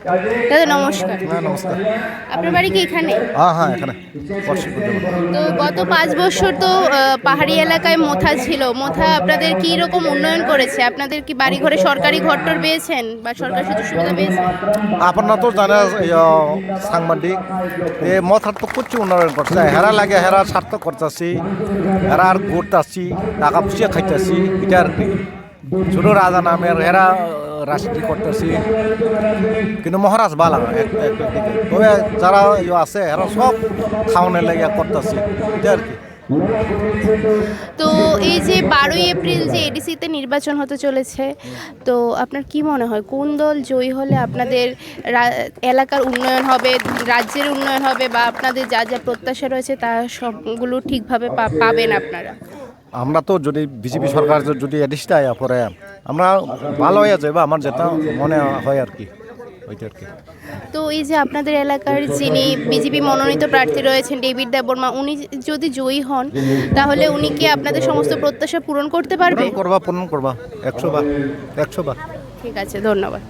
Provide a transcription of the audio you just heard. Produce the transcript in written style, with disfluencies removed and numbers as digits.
দাদা নমস্কার। হ্যাঁ নমস্কার। আপনার বাড়ি কি এখানে? হ্যাঁ এখানে তো গত 5 বছর তো পাহাড়ি এলাকায় মোথা ছিল। মোথা আপনাদের কি রকম উন্নয়ন করেছে? আপনাদের কি বাড়ি ঘরে সরকারি ঘরটর পেয়েছেন বা সরকারি সুযোগ সুবিধা পেয়েছেন? আপনার তো জানে সাংবাদিক মথার তো প্রচুর উন্নয়ন করছে হেরা লাগে হেরা স্বার্থ করতেছি হেরা আর ঘুরতেছি টাকা পয়সা খাইতেছি এটা আর কি ছোট রাজা নামের হেরা রাজনীতি করতেছি কিন্তু মহারাজ বালা তবে যারা আছে এরা সব খাওয়ানোর লেগে করতেছি এটা আর কি। তো এই যে 12ই এপ্রিল যে এডিসিতে নির্বাচন হতে চলেছে, তো আপনার কি মনে হয় কোন দল জয়ী হলে আপনাদের এলাকার উন্নয়ন হবে, রাজ্যের উন্নয়ন হবে, বা আপনাদের যা যা প্রত্যাশা রয়েছে তা সবগুলো ঠিকভাবে পাবেন আপনারা? আমরা তো যদি বিজেপি সরকার যদি এডিসটা পরে আমরা ভালো হয়ে যাবে আমার যেটা মনে হয় আর কি ওইটা আর কি। তো এই যে আপনাদের এলাকার যিনি বিজেপি মনোনীত প্রার্থী রয়েছেন ডেভিড দেববর্মা, উনি যদি জয়ী হন তাহলে উনি কি আপনাদের সমস্ত প্রত্যাশা পূরণ করতে পারবে? পূরণ করবা 100 বার। ঠিক আছে, ধন্যবাদ।